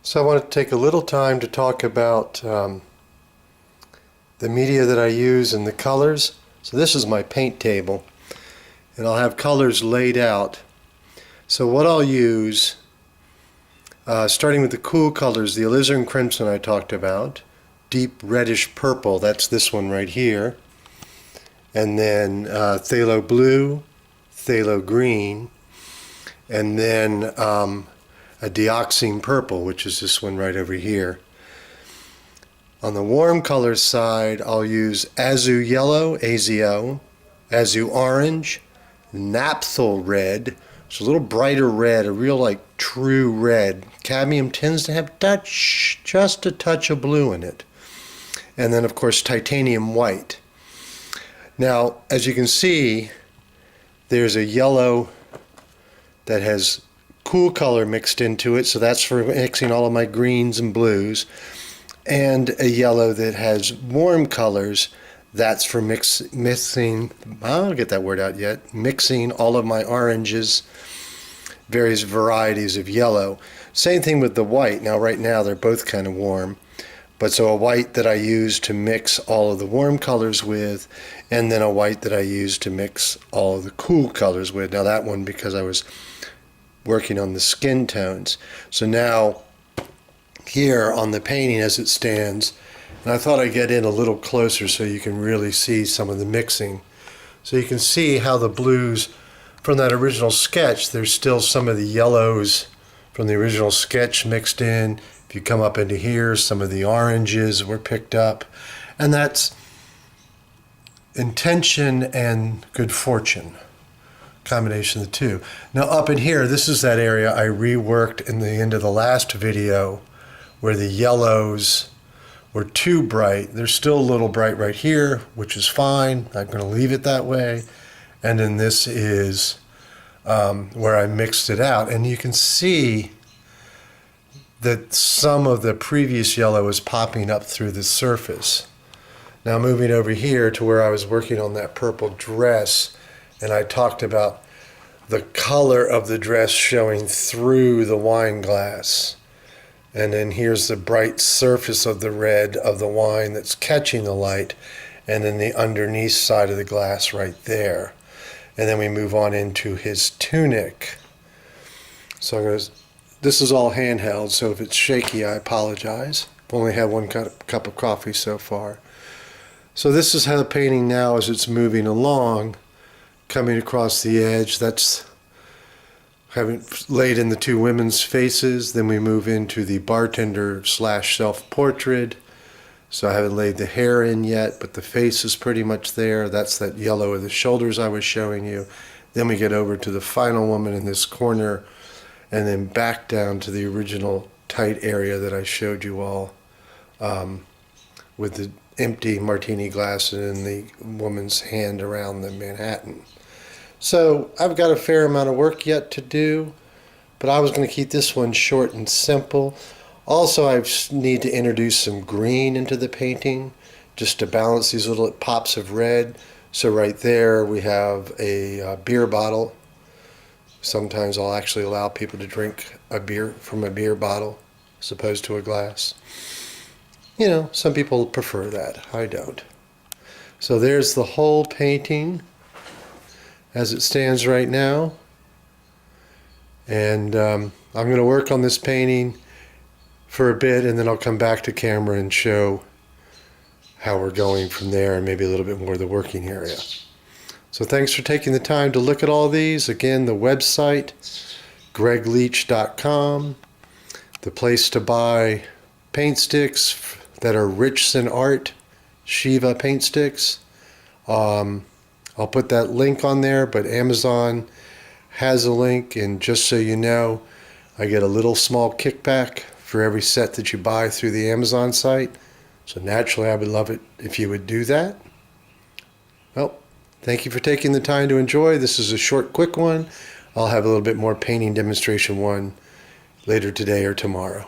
So I want to take a little time to talk about the media that I use and the colors. So this is my paint table, and I'll have colors laid out. So what I'll use, starting with the cool colors, the alizarin crimson I talked about, deep reddish purple, that's this one right here, and then phthalo blue, phthalo green, and then a dioxine purple, which is this one right over here. On the warm color side, I'll use azu yellow, AZO, azu orange, naphthol red, it's a little brighter red, a real like true red. Cadmium tends to have just a touch of blue in it. And then of course titanium white. Now, as you can see, there's a yellow that has cool color mixed into it, so that's for mixing all of my greens and blues, and a yellow that has warm colors, that's for mixing, I'll get that word out yet, mixing all of my oranges, various varieties of yellow. Same thing with the white. Now right now they're both kind of warm, but so a white that I use to mix all of the warm colors with, and then a white that I use to mix all of the cool colors with. Now that one, because I was working on the skin tones. So now here on the painting as it stands, and I thought I'd get in a little closer so you can really see some of the mixing. So you can see how the blues from that original sketch, there's still some of the yellows from the original sketch mixed in. If you come up into here, some of the oranges were picked up, and that's intention and good fortune. Combination of the two. Now up in here, this is that area I reworked in the end of the last video where the yellows were too bright. They're still a little bright right here, which is fine. I'm going to leave it that way. And then this is where I mixed it out. And you can see that some of the previous yellow is popping up through the surface. Now moving over here to where I was working on that purple dress, and I talked about the color of the dress showing through the wine glass. And then here's the bright surface of the red of the wine that's catching the light, and then the underneath side of the glass right there. And then we move on into his tunic. So this is all handheld, so if it's shaky, I apologize. I've only had one cup of coffee so far. So this is how the painting now, as it's moving along, coming across the edge, that's having laid in the two women's faces. Then we move into the bartender / self-portrait. So I haven't laid the hair in yet, but the face is pretty much there. That's that yellow of the shoulders I was showing you. Then we get over to the final woman in this corner, and then back down to the original tight area that I showed you all with the empty martini glass and the woman's hand around the Manhattan. So I've got a fair amount of work yet to do, but I was going to keep this one short and simple. Also, I need to introduce some green into the painting just to balance these little pops of red. So right there we have a beer bottle. Sometimes I'll actually allow people to drink a beer from a beer bottle as opposed to a glass. You know, some people prefer that. I don't. So there's the whole painting as it stands right now. And I'm going to work on this painting for a bit, and then I'll come back to camera and show how we're going from there, and maybe a little bit more of the working area. So thanks for taking the time to look at all these. Again, the website, gregleach.com, the place to buy paint sticks that are rich in art, Shiva Paintstiks. I'll put that link on there, but Amazon has a link, and just so you know, I get a little small kickback for every set that you buy through the Amazon site. So naturally, I would love it if you would do that. Well, thank you for taking the time to enjoy. This is a short, quick one. I'll have a little bit more painting demonstration one later today or tomorrow.